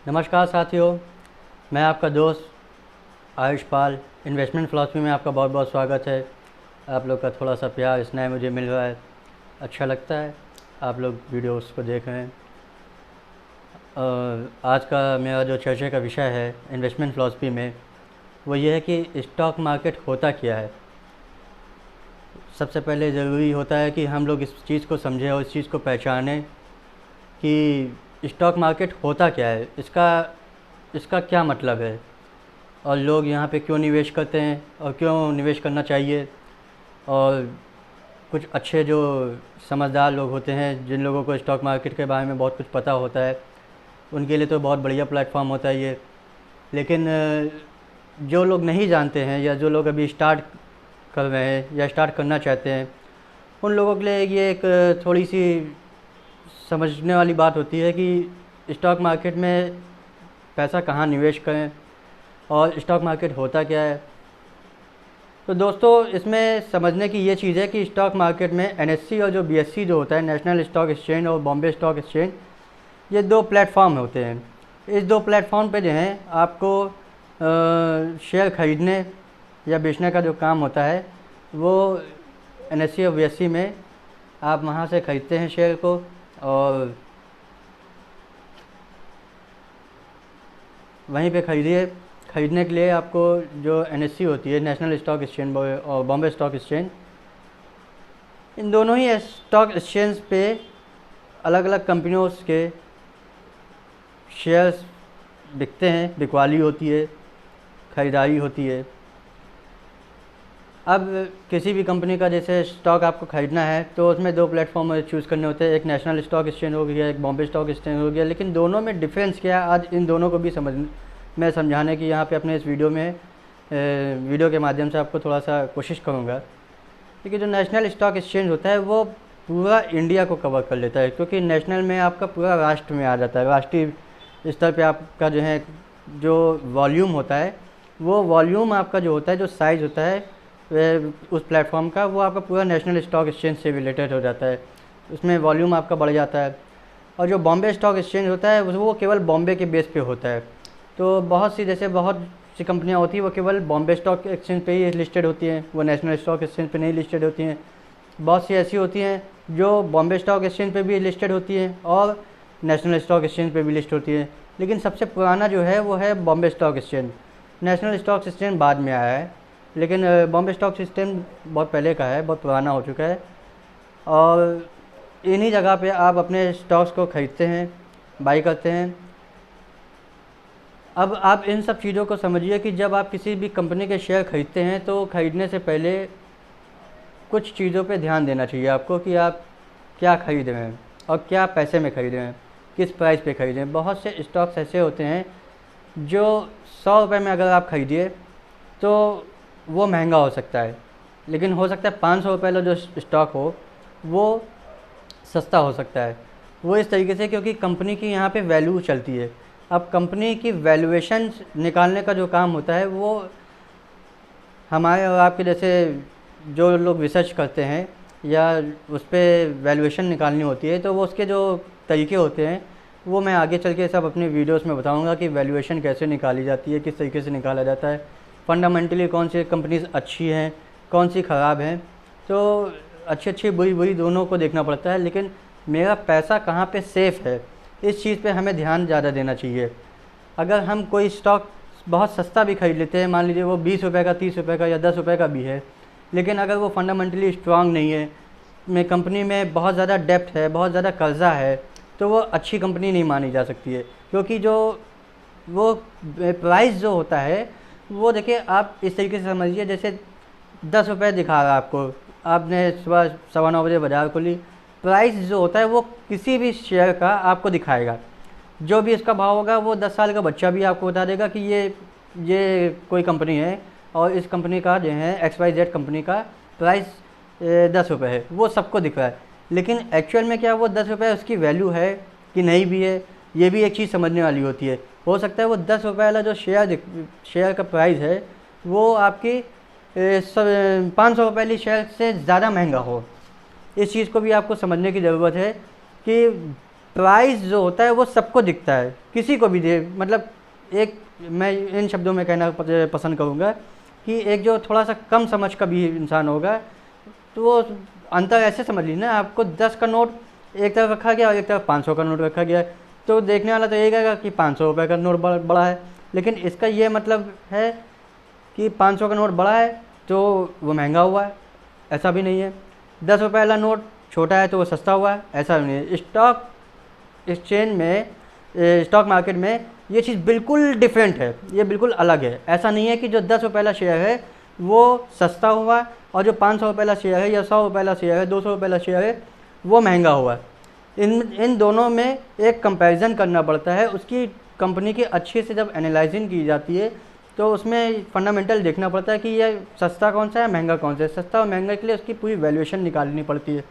नमस्कार साथियों, मैं आपका दोस्त आयुष पाल। इन्वेस्टमेंट फ़िलॉसफी में आपका बहुत बहुत स्वागत है। आप लोग का थोड़ा सा प्यार स्नेह मुझे मिल रहा है, अच्छा लगता है। आप लोग वीडियोस को देख रहे हैं। आज का मेरा जो चर्चा का विषय है इन्वेस्टमेंट फ़िलॉसफी में, वो ये है कि स्टॉक मार्केट होता क्या है। सबसे पहले ज़रूरी होता है कि हम लोग इस चीज़ को समझें और इस चीज़ को पहचानें कि स्टॉक मार्केट होता क्या है, इसका क्या मतलब है और लोग यहाँ पे क्यों निवेश करते हैं और क्यों निवेश करना चाहिए। और कुछ अच्छे जो समझदार लोग होते हैं, जिन लोगों को स्टॉक मार्केट के बारे में बहुत कुछ पता होता है, उनके लिए तो बहुत बढ़िया प्लेटफॉर्म होता है ये। लेकिन जो लोग नहीं जानते हैं या जो लोग अभी स्टार्ट कर रहे हैं या स्टार्ट करना चाहते हैं, उन लोगों के लिए ये एक थोड़ी सी समझने वाली बात होती है कि स्टॉक मार्केट में पैसा कहाँ निवेश करें और स्टॉक मार्केट होता क्या है। तो दोस्तों, इसमें समझने की ये चीज़ है कि स्टॉक मार्केट में एनएससी और जो बीएससी जो होता है, नेशनल स्टॉक एक्सचेंज और बॉम्बे स्टॉक एक्सचेंज, ये दो प्लेटफॉर्म होते हैं। इस दो प्लेटफॉर्म पे जो है आपको शेयर ख़रीदने या बेचने का जो काम होता है, वो एनएससी और बीएससी में आप वहाँ से ख़रीदते हैं शेयर को। और वहीं पे ख़रीदने के लिए आपको जो एनएससी होती है, नेशनल स्टॉक एक्सचेंज, और बॉम्बे स्टॉक एक्सचेंज, इन दोनों ही स्टॉक एक्सचेंज पे अलग अलग कंपनियों के शेयर्स बिकते हैं, बिकवाली होती है, ख़रीदारी होती है। अब किसी भी कंपनी का जैसे स्टॉक आपको ख़रीदना है तो उसमें दो प्लेटफॉर्म चूज़ करने होते हैं, एक नेशनल स्टॉक एक्सचेंज हो गया, एक बॉम्बे स्टॉक एक्सचेंज हो गया। लेकिन दोनों में डिफरेंस क्या है, आज इन दोनों को भी मैं समझाने की यहाँ पे अपने इस वीडियो के माध्यम से आपको थोड़ा सा कोशिश करूँगा। क्योंकि जो नेशनल स्टॉक एक्सचेंज होता है वो पूरा इंडिया को कवर कर लेता है, क्योंकि नेशनल में आपका पूरा राष्ट्र में आ जाता है। राष्ट्रीय स्तर पे आपका जो है जो वॉल्यूम होता है, वो वॉल्यूम आपका जो होता है, जो साइज़ होता है उस प्लेटफॉर्म का, वो आपका पूरा नेशनल स्टॉक एक्सचेंज से रिलेटेड हो जाता है। उसमें वॉल्यूम आपका बढ़ जाता है। और जो बॉम्बे स्टॉक एक्सचेंज होता है वो केवल बॉम्बे के बेस पे होता है। तो बहुत सी कंपनियां होती हैं वो केवल बॉम्बे स्टॉक एक्सचेंज पे ही लिस्टेड होती हैं, वो नेशनल स्टॉक एक्सचेंज पे नहीं लिस्टेड होती हैं। बहुत सी ऐसी होती हैं जो बॉम्बे स्टॉक एक्सचेंज पे भी लिस्टेड होती हैं और नेशनल स्टॉक एक्सचेंज पे भी लिस्ट होती है। लेकिन सबसे पुराना जो है वो है Bombay stock exchange. National stock exchange बाद में आया है, लेकिन बॉम्बे स्टॉक सिस्टम बहुत पहले का है, बहुत पुराना हो चुका है। और इन्हीं जगह पे आप अपने स्टॉक्स को ख़रीदते हैं, बाई करते हैं। अब आप इन सब चीज़ों को समझिए कि जब आप किसी भी कंपनी के शेयर ख़रीदते हैं तो ख़रीदने से पहले कुछ चीज़ों पे ध्यान देना चाहिए आपको कि आप क्या ख़रीद रहे हैं और क्या पैसे में ख़रीद रहे हैं, किस प्राइस पे ख़रीद रहे हैं। बहुत से स्टॉक्स ऐसे होते हैं जो 100 रुपये में अगर आप ख़रीदिए तो वो महंगा हो सकता है, लेकिन हो सकता है 500 रुपये वाला जो स्टॉक हो वो सस्ता हो सकता है। वो इस तरीके से क्योंकि कंपनी की यहाँ पे वैल्यू चलती है। अब कंपनी की वैल्यूएशन निकालने का जो काम होता है वो हमारे और आपके जैसे जो लोग रिसर्च करते हैं या उस पर वैल्यूएशन निकालनी होती है, तो वो उसके जो तरीके होते हैं वो मैं आगे चल के सब अपने वीडियोस में बताऊंगा कि वैल्यूएशन कैसे निकाली जाती है, किस तरीके से निकाला जाता है, फंडामेंटली कौन सी कंपनीज अच्छी हैं, कौन सी ख़राब हैं। तो अच्छी बुरी दोनों को देखना पड़ता है। लेकिन मेरा पैसा कहाँ पे सेफ़ है, इस चीज़ पे हमें ध्यान ज़्यादा देना चाहिए। अगर हम कोई स्टॉक बहुत सस्ता भी ख़रीद लेते हैं, मान लीजिए वो 20 रुपये का, 30 रुपये का या 10 रुपये का भी है, लेकिन अगर वो फंडामेंटली स्ट्रांग नहीं है, कंपनी में बहुत ज़्यादा डेप्ट है, बहुत ज़्यादा कर्जा है, तो वो अच्छी कंपनी नहीं मानी जा सकती है। क्योंकि जो वो प्राइस जो होता है वो देखिए, आप इस तरीके से समझिए, जैसे 10 रुपये दिखा रहा है आपको, आपने सुबह 9:15 बजे बाज़ार खोली, प्राइस जो होता है वो किसी भी शेयर का आपको दिखाएगा। जो भी इसका भाव होगा वो 10 साल का बच्चा भी आपको बता देगा कि ये कोई कंपनी है और इस कंपनी का जो है XYZ कंपनी का प्राइस 10 रुपये है, वो सबको दिख रहा है। लेकिन एक्चुअल में क्या वो 10 रुपये उसकी वैल्यू है कि नहीं भी है, ये भी एक चीज़ समझने वाली होती है। हो सकता है वो 10 रुपये वाला जो शेयर का प्राइस है वो आपकी 500 रुपये वाली शेयर से ज़्यादा महंगा हो। इस चीज़ को भी आपको समझने की ज़रूरत है कि प्राइस जो होता है वो सबको दिखता है, किसी को भी दे, मतलब एक मैं इन शब्दों में कहना पसंद करूँगा कि एक जो थोड़ा सा कम समझ का भी इंसान होगा तो वो अंतर ऐसे समझ लीजिए ना, आपको 10 का नोट एक तरफ रखा गया और एक तरफ 500 का नोट रखा गया, तो देखने वाला तो ये कहेगा कि 500 रुपये का नोट बड़ा है, लेकिन इसका ये मतलब है कि 500 का नोट बड़ा है तो वो महंगा हुआ है, ऐसा भी नहीं है। 10 रुपये वाला नोट छोटा है तो वो सस्ता हुआ है, ऐसा भी नहीं है। स्टॉक एक्सचेंज में, स्टॉक मार्केट में ये चीज़ बिल्कुल डिफरेंट है, ये बिल्कुल अलग है। ऐसा नहीं है कि जो 10 रुपये वाला शेयर है वो सस्ता हुआ और जो 500 रुपये वाला शेयर है या 100 रुपये वाला शेयर है, 200 रुपये वाला शेयर है वो महंगा हुआ है। इन दोनों में एक कंपैरिजन करना पड़ता है, उसकी कंपनी की अच्छे से जब एनालाइजिंग की जाती है तो उसमें फंडामेंटल देखना पड़ता है कि ये सस्ता कौन सा है, महंगा कौन सा है। सस्ता और महंगा के लिए उसकी पूरी वैल्यूएशन निकालनी पड़ती है।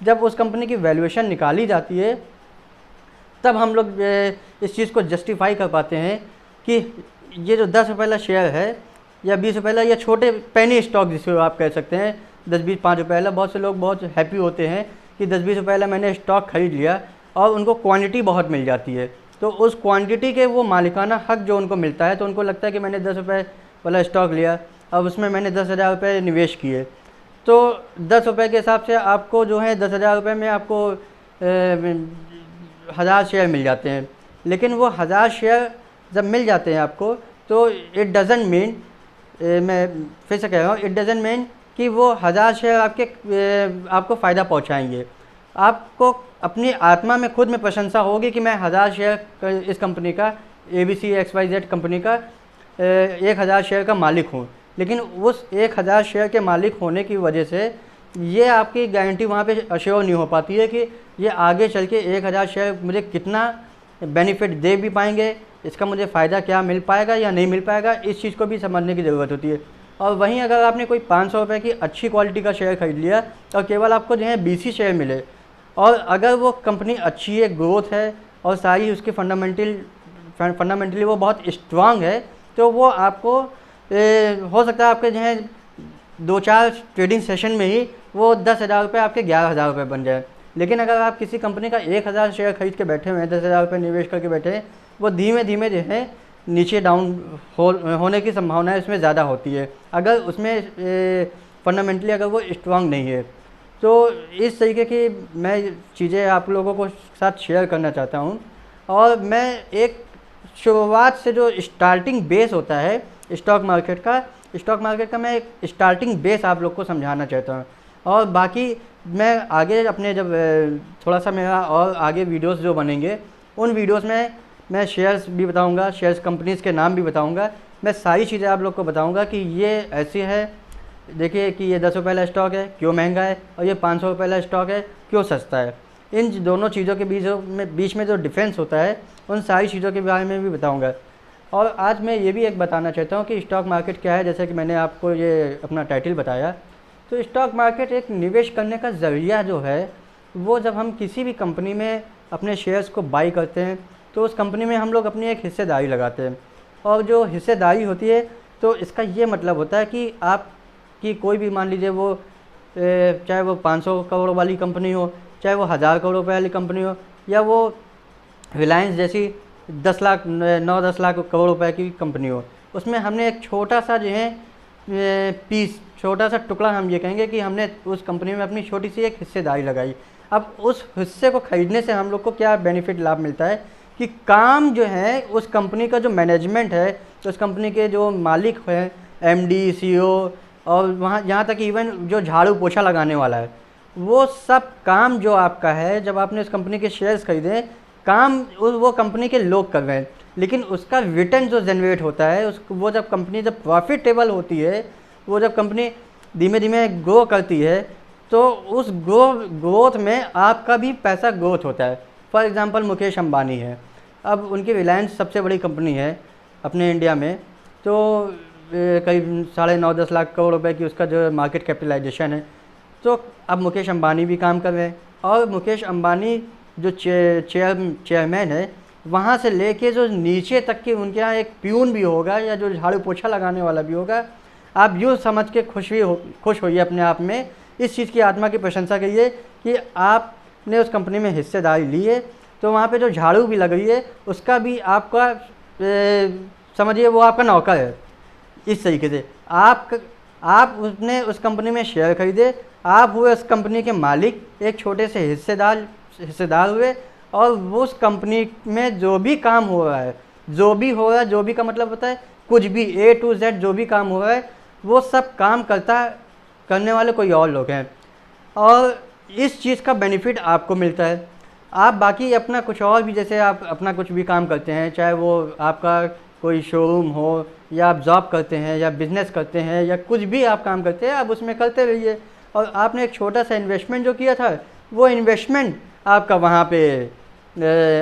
जब उस कंपनी की वैल्यूएशन निकाली जाती है तब हम लोग इस चीज़ को जस्टिफाई कर पाते हैं कि ये जो 10 रुपये वाला शेयर है या 20 रुपये वाला या छोटे पेनी स्टॉक जिसको आप कह सकते हैं, 10-20 5 रुपये वाला, बहुत से लोग बहुत हैप्पी होते हैं कि 10-20 रुपये वाला मैंने स्टॉक खरीद लिया और उनको क्वांटिटी बहुत मिल जाती है, तो उस क्वांटिटी के वो मालिकाना हक जो उनको मिलता है तो उनको लगता है कि मैंने 10 रुपये वाला स्टॉक लिया, अब उसमें मैंने 10,000 रुपये निवेश किए, तो 10 रुपये के हिसाब से आपको जो है 10,000 रुपये में आपको 1000 शेयर मिल जाते हैं। लेकिन वो 1000 शेयर जब मिल जाते हैं आपको तो इट डज़ंट मीन, मैं फिर से कह रहा हूँ, इट डज़ंट मीन कि वो 1000 शेयर आपको फ़ायदा पहुँचाएंगे। आपको अपनी आत्मा में खुद में प्रशंसा होगी कि मैं 1000 शेयर इस कंपनी का, ABC XYZ कंपनी का 1000 शेयर का मालिक हूँ, लेकिन उस 1000 शेयर के मालिक होने की वजह से ये आपकी गारंटी वहाँ पे अश्योर नहीं हो पाती है कि ये आगे चल के 1000 शेयर मुझे कितना बेनिफिट दे भी पाएंगे, इसका मुझे फ़ायदा क्या मिल पाएगा या नहीं मिल पाएगा, इस चीज़ को भी समझने की ज़रूरत होती है। और वहीं अगर आपने कोई 500 रुपये की अच्छी क्वालिटी का शेयर खरीद लिया और केवल आपको जो है 20 शेयर मिले, और अगर वो कंपनी अच्छी है, ग्रोथ है और सारी उसकी फंडामेंटली वो बहुत स्ट्रांग है, तो वो आपको हो सकता है आपके जो है 2-4 ट्रेडिंग सेशन में ही वो 10,000 रुपये आपके 11,000 रुपये बन जाए। लेकिन अगर आप किसी कंपनी का 1000 शेयर खरीद के बैठे हुए हैं, 10,000 रुपये निवेश करके बैठे हैं, वो धीमे धीमे जो है नीचे डाउन होने की संभावना इसमें ज़्यादा होती है, अगर उसमें फंडामेंटली अगर वो स्ट्रांग नहीं है। तो इस तरीके की मैं चीज़ें आप लोगों को साथ शेयर करना चाहता हूँ। और मैं एक शुरुआत से जो स्टार्टिंग बेस होता है स्टॉक मार्केट का मैं एक स्टार्टिंग बेस आप लोग को समझाना चाहता हूँ। और बाकी मैं आगे अपने जब थोड़ा सा मेरा और आगे वीडियोस जो बनेंगे उन वीडियोस में मैं शेयर्स भी बताऊंगा, शेयर्स कंपनीज़ के नाम भी बताऊंगा, मैं सारी चीज़ें आप लोग को बताऊंगा कि ये ऐसी है, देखिए कि ये 10 रुपये वाला स्टॉक है क्यों महंगा है और ये 500 रुपये वाला स्टॉक है क्यों सस्ता है। इन दोनों चीज़ों के बीच में जो डिफरेंस होता है उन सारी चीज़ों के बारे में भी बताऊँगा। और आज मैं ये भी एक बताना चाहता हूँ कि स्टॉक मार्केट क्या है। जैसे कि मैंने आपको ये अपना टाइटल बताया, तो स्टॉक मार्केट एक निवेश करने का ज़रिया जो है वो जब हम किसी भी कंपनी में अपने शेयर्स को बाई करते हैं तो उस कंपनी में हम लोग अपनी एक हिस्सेदारी लगाते हैं। और जो हिस्सेदारी होती है तो इसका ये मतलब होता है कि आपकी कोई भी, मान लीजिए वो चाहे वो 500 करोड़ वाली कंपनी हो, चाहे वो 1000 करोड़ रुपये वाली कंपनी हो, या वो रिलायंस जैसी 10 लाख 9-10 लाख करोड़ रुपए की कंपनी हो, उसमें हमने एक छोटा सा जो है पीस, छोटा सा टुकड़ा हम ये कहेंगे कि हमने उस कंपनी में अपनी छोटी सी एक हिस्सेदारी लगाई। अब उस हिस्से को खरीदने से हम लोग को क्या बेनिफिट लाभ मिलता है कि काम जो है उस कंपनी का जो मैनेजमेंट है, तो उस कंपनी के जो मालिक हैं, MD CEO और वहाँ यहाँ तक इवन जो झाड़ू पोछा लगाने वाला है, वो सब काम जो आपका है, जब आपने उस कंपनी के शेयर्स खरीदे, काम वो कंपनी के लोग कर रहे हैं, लेकिन उसका रिटर्न जो जनरेट होता है वो जब कंपनी जब प्रॉफिटेबल होती है, वो जब कंपनी धीमे धीमे ग्रो करती है, तो उस ग्रोथ में आपका भी पैसा ग्रोथ होता है। फॉर एग्ज़ाम्पल मुकेश अंबानी है, अब उनकी रिलायंस सबसे बड़ी कंपनी है अपने इंडिया में, तो करीब 9.5-10 लाख करोड़ रुपए की उसका जो मार्केट कैपिटलाइजेशन है। तो अब मुकेश अंबानी भी काम कर रहे हैं, और मुकेश अंबानी जो चेयरमैन है, वहाँ से लेके जो नीचे तक की उनके यहाँ एक प्यून भी होगा या जो झाड़ू पोछा लगाने वाला भी होगा। आप यूँ समझ के खुश होइए अपने आप में, इस चीज़ की आत्मा की प्रशंसा करिए कि आपने उस कंपनी में हिस्सेदारी ली है, तो तो वहाँ पे जो झाड़ू भी लग रही है उसका भी आपका समझिए वो आपका नौकर है। इस तरीके से आप उसने उस कंपनी में शेयर खरीदे, आप हुए उस कंपनी के मालिक, एक छोटे से हिस्सेदार हुए, और वो उस कंपनी में जो भी काम हो रहा है, जो भी का मतलब होता है कुछ भी, A to Z जो भी काम हो रहा है वो सब काम करने वाले कोई और लोग हैं, और इस चीज़ का बेनिफिट आपको मिलता है। आप बाकी अपना कुछ और भी, जैसे आप अपना कुछ भी काम करते हैं, चाहे वो आपका कोई शोरूम हो, या आप जॉब करते हैं, या बिज़नेस करते हैं, या कुछ भी आप काम करते हैं, आप उसमें करते रहिए। और आपने एक छोटा सा इन्वेस्टमेंट जो किया था, वो इन्वेस्टमेंट आपका वहाँ पे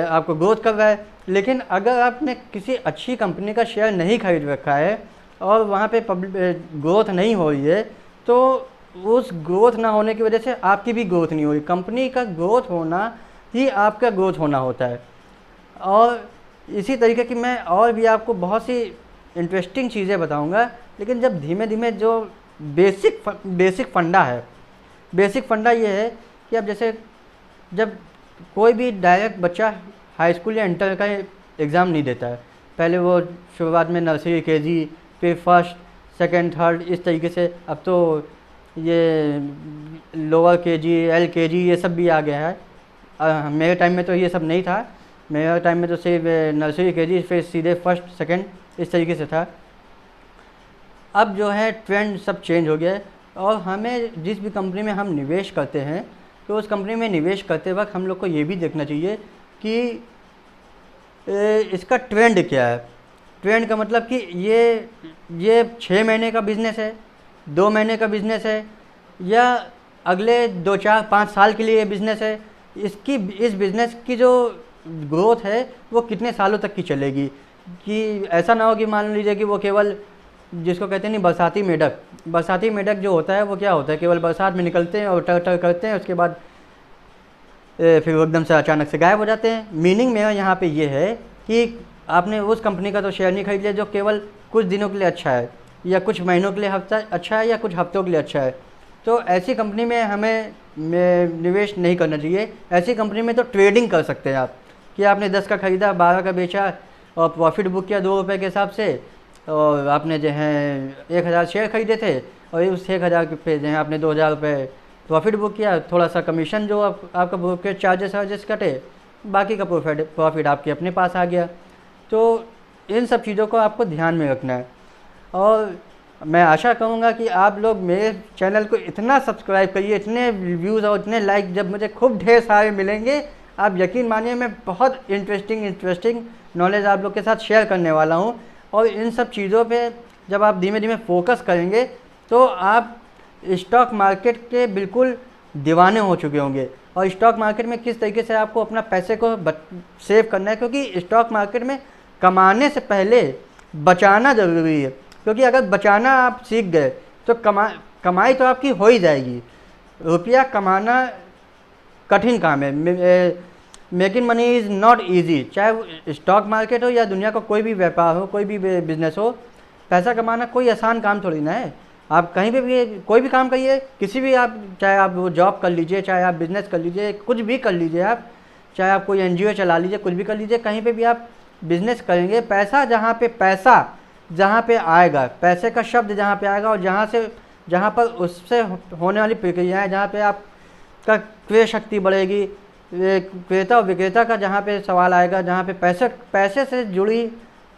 आपको ग्रोथ कर रहा है। लेकिन अगर आपने किसी अच्छी कंपनी का शेयर नहीं खरीद रखा है और वहाँ पे ग्रोथ नहीं हो रही है, तो उस ग्रोथ ना होने की वजह से आपकी भी ग्रोथ नहीं हो रही। कंपनी का ग्रोथ होना ही आपका ग्रोथ होना होता है। और इसी तरीके की मैं और भी आपको बहुत सी इंटरेस्टिंग चीज़ें बताऊंगा, लेकिन जब धीमे धीमे जो बेसिक फंडा है, बेसिक फंडा ये है कि अब जैसे जब कोई भी डायरेक्ट बच्चा हाई स्कूल या इंटर का एग्ज़ाम नहीं देता है, पहले वो शुरुआत में नर्सरी केजी, फिर फर्स्ट सेकंड थर्ड, इस तरीके से अब तो ये लोअर केजी LKG ये सब भी आ गया है। मेरे टाइम में तो ये सब नहीं था, मेरे टाइम में तो सिर्फ नर्सरी केजी फिर सीधे फर्स्ट सेकंड इस तरीके से था। अब जो है ट्रेंड सब चेंज हो गया है, और हमें जिस भी कंपनी में हम निवेश करते हैं, तो उस कंपनी में निवेश करते वक्त हम लोग को ये भी देखना चाहिए कि इसका ट्रेंड क्या है। ट्रेंड का मतलब कि ये 6 महीने का बिज़नेस है, 2 महीने का बिज़नेस है, या अगले 2 4 5 साल के लिए बिज़नेस है। इस बिज़नेस की जो ग्रोथ है वो कितने सालों तक की चलेगी, कि ऐसा ना हो कि मान लीजिए कि वो केवल, जिसको कहते हैं नहीं, बरसाती मेढक जो होता है वो क्या होता है, केवल बरसात में निकलते हैं और टर करते हैं, उसके बाद फिर वो एकदम से अचानक से गायब हो जाते हैं। मीनिंग मेरा यहाँ पे ये है कि आपने उस कंपनी का तो शेयर नहीं खरीद लिया जो केवल कुछ दिनों के लिए अच्छा है, या कुछ महीनों के लिए अच्छा है, या कुछ हफ्तों के लिए अच्छा है। तो ऐसी कंपनी में हमें निवेश नहीं करना चाहिए। ऐसी कंपनी में तो ट्रेडिंग कर सकते हैं आप, कि आपने 10 का ख़रीदा, 12 का बेचा और प्रॉफिट बुक किया 2 रुपये के हिसाब से, और आपने जो है 1000 शेयर खरीदे थे, और उस 1000 पे जो है आपने 2000 रुपये प्रॉफिट बुक किया, थोड़ा सा कमीशन जो आपका ब्रोकरेज चार्जेस कटे, बाकी का प्रॉफिट आपके अपने पास आ गया। तो इन सब चीज़ों को आपको ध्यान में रखना है। और मैं आशा करूँगा कि आप लोग मेरे चैनल को इतना सब्सक्राइब करिए, इतने व्यूज़ और इतने लाइक जब मुझे खूब ढेर सारे मिलेंगे, आप यकीन मानिए मैं बहुत इंटरेस्टिंग नॉलेज आप लोग के साथ शेयर करने वाला हूँ। और इन सब चीज़ों पे जब आप धीमे धीमे फोकस करेंगे तो आप स्टॉक मार्केट के बिल्कुल दीवाने हो चुके होंगे। और स्टॉक मार्केट में किस तरीके से आपको अपना पैसे को सेव करना है, क्योंकि स्टॉक मार्केट में कमाने से पहले बचाना ज़रूरी है। क्योंकि अगर बचाना आप सीख गए तो कमाई तो आपकी हो ही जाएगी। रुपया कमाना कठिन काम है। Making money is not easy. चाहे वो स्टॉक मार्केट हो या दुनिया का कोई भी व्यापार हो, कोई भी बिजनेस हो, पैसा कमाना कोई आसान काम थोड़ी ना है। आप कहीं पे भी कोई भी काम करिए, किसी भी आप, चाहे आप वो जॉब कर लीजिए, चाहे आप बिज़नेस कर लीजिए, कुछ भी कर लीजिए आप, चाहे आप कोई NGO चला लीजिए, कुछ भी कर लीजिए, कहीं पे भी आप बिज़नेस करेंगे, पैसा जहाँ पे आएगा, पैसे का शब्द जहाँ पे आएगा, और जहाँ पर उससे होने वाली प्रक्रियाएँ, जहाँ पे आपका क्रय शक्ति बढ़ेगी, क्रेता और विक्रेता का जहाँ पे सवाल आएगा, जहाँ पे पैसे से जुड़ी,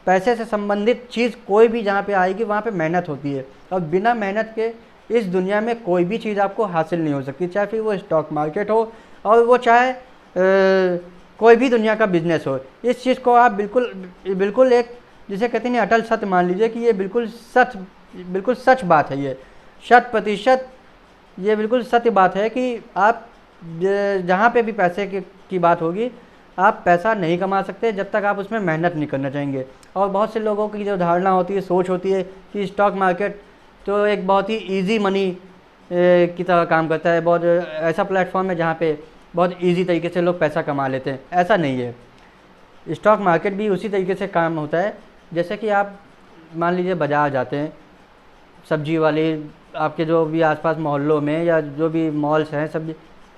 पैसे से संबंधित चीज़ कोई भी जहाँ पे आएगी, वहाँ पे मेहनत होती है। और बिना मेहनत के इस दुनिया में कोई भी चीज़ आपको हासिल नहीं हो सकती, चाहे फिर वो स्टॉक मार्केट हो और वो चाहे कोई भी दुनिया का बिजनेस हो। इस चीज़ को आप बिल्कुल एक, जिसे कहते हैं अटल सत्य मान लीजिए कि ये बिल्कुल सच बात है। ये 100% ये बिल्कुल सत्य बात है कि आप जहाँ पे भी पैसे की बात होगी, आप पैसा नहीं कमा सकते जब तक आप उसमें मेहनत नहीं करना चाहेंगे। और बहुत से लोगों की जो धारणा होती है, सोच होती है कि स्टॉक मार्केट तो एक बहुत ही इजी मनी की तरह काम करता है, बहुत ऐसा प्लेटफॉर्म है जहाँ पे बहुत इजी तरीके से लोग पैसा कमा लेते हैं। ऐसा नहीं है। स्टॉक मार्केट भी उसी तरीके से काम होता है। जैसे कि आप मान लीजिए बाज़ार जाते हैं, सब्जी वाले आपके जो भी आसपास मोहल्लों में या जो भी मॉल्स हैं,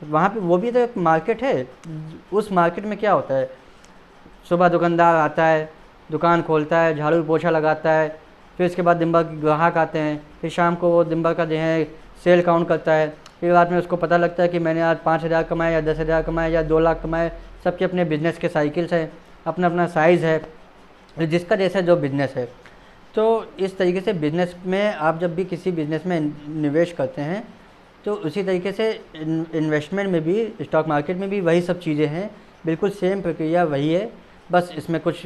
वहाँ पे वो भी तो एक मार्केट है। उस मार्केट में क्या होता है, सुबह दुकानदार आता है, दुकान खोलता है, झाड़ू पोछा लगाता है, फिर इसके बाद दिन भर ग्राहक आते हैं, फिर शाम को वो दिन भर का जो है सेल काउंट करता है, फिर रात में उसको पता लगता है कि मैंने आज 5,000 कमाए या 10,000 कमाए या 2 लाख कमाए। सबके अपने बिजनेस के साइकिल्स हैं, अपना अपना साइज़ है, जिसका जैसा जो बिज़नेस है। तो इस तरीके से बिज़नेस में आप जब भी किसी बिज़नेस में निवेश करते हैं तो उसी तरीके से इन्वेस्टमेंट में भी, स्टॉक मार्केट में भी वही सब चीज़ें हैं, बिल्कुल सेम प्रक्रिया वही है। बस इसमें कुछ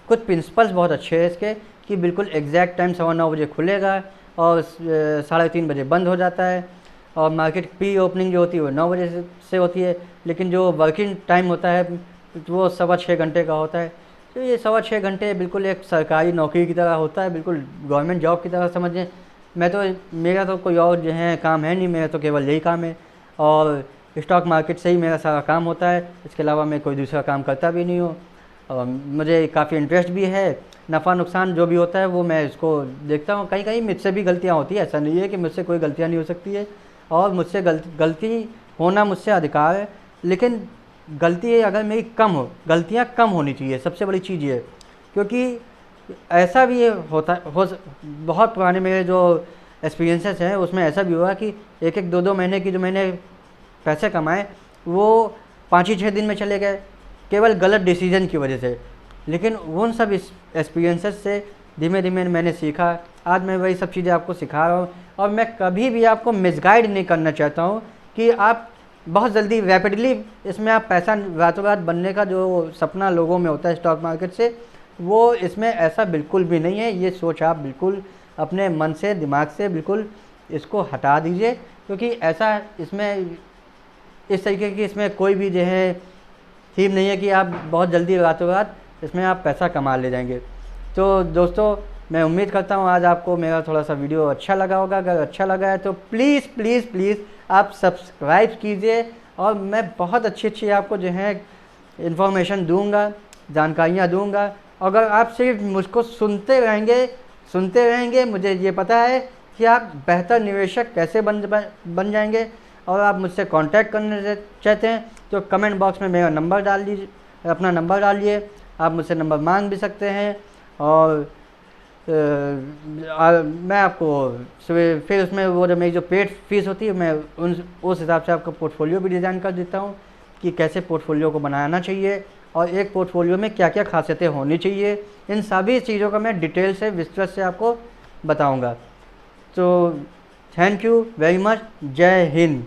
प्रिंसिपल्स बहुत अच्छे हैं इसके, कि बिल्कुल एग्जैक्ट टाइम 9:15 बजे खुलेगा और 3:30 बजे बंद हो जाता है, और मार्केट प्री ओपनिंग जो होती है वो 9 बजे से होती है, लेकिन जो वर्किंग टाइम होता है वो 6.25 घंटे का होता है। तो ये 6.25 घंटे बिल्कुल एक सरकारी नौकरी की तरह होता है, बिल्कुल गवर्नमेंट जॉब की तरह समझें। मेरा तो कोई और जो है काम है नहीं, मेरा तो केवल यही काम है, और स्टॉक मार्केट से ही मेरा सारा काम होता है। इसके अलावा मैं कोई दूसरा काम करता भी नहीं हूँ, और मुझे काफ़ी इंटरेस्ट भी है। नफ़ा नुकसान जो भी होता है वो मैं इसको देखता हूँ। कहीं कहीं मुझसे भी गलतियाँ होती है, ऐसा नहीं है कि मुझसे कोई गलतियाँ नहीं हो सकती है, और मुझसे गलती होना मुझसे अधिकार है, लेकिन गलती अगर मेरी कम हो, गलतियाँ कम होनी चाहिए, सबसे बड़ी चीज़ ये है। क्योंकि ऐसा भी होता बहुत पुराने मेरे जो एक्सपीरियंसेस हैं उसमें ऐसा भी हुआ कि 1-1, 2-2 महीने की जो मैंने पैसे कमाए वो 5 ही 6 दिन में चले गए, केवल गलत डिसीजन की वजह से। लेकिन उन सब एक्सपीरियंसेस से धीमे धीमे मैंने सीखा। आज मैं वही सब चीज़ें आपको सिखा रहा हूँ, और मैं कभी भी आपको मिसगाइड नहीं करना चाहता हूँ कि आप बहुत जल्दी रैपिडली इसमें आप पैसा रातों रात बनने का जो सपना लोगों में होता है स्टॉक मार्केट से, वो इसमें ऐसा बिल्कुल भी नहीं है। ये सोच आप बिल्कुल अपने मन से, दिमाग से बिल्कुल इसको हटा दीजिए, क्योंकि ऐसा इसमें इस तरीके की इसमें कोई भी जो है थीम नहीं है कि आप बहुत जल्दी रातों रात इसमें आप पैसा कमा ले जाएंगे। तो दोस्तों, मैं उम्मीद करता हूँ आज आपको मेरा थोड़ा सा वीडियो अच्छा लगा होगा। अगर अच्छा लगा है तो प्लीज़ प्लीज़ प्लीज़ आप सब्सक्राइब कीजिए, और मैं बहुत अच्छी अच्छी आपको जो है इन्फॉर्मेशन दूंगा, जानकारियाँ दूंगा। अगर आप सिर्फ मुझको सुनते रहेंगे, मुझे ये पता है कि आप बेहतर निवेशक कैसे बन जाएंगे। और आप मुझसे कांटेक्ट करना चाहते हैं तो कमेंट बॉक्स में मेरा नंबर डाल दीजिए, अपना नंबर डालिए। आप मुझसे नंबर मांग भी सकते हैं, और मैं आपको फिर उसमें वो जो मेरी जो पेड फीस होती है, मैं उस हिसाब से आपका पोर्टफोलियो भी डिज़ाइन कर देता हूँ कि कैसे पोर्टफोलियो को बनाना चाहिए, और एक पोर्टफोलियो में क्या क्या खासियतें होनी चाहिए। इन सभी चीज़ों का मैं डिटेल से, विस्तृत से आपको बताऊँगा। तो थैंक यू वेरी मच। जय हिंद।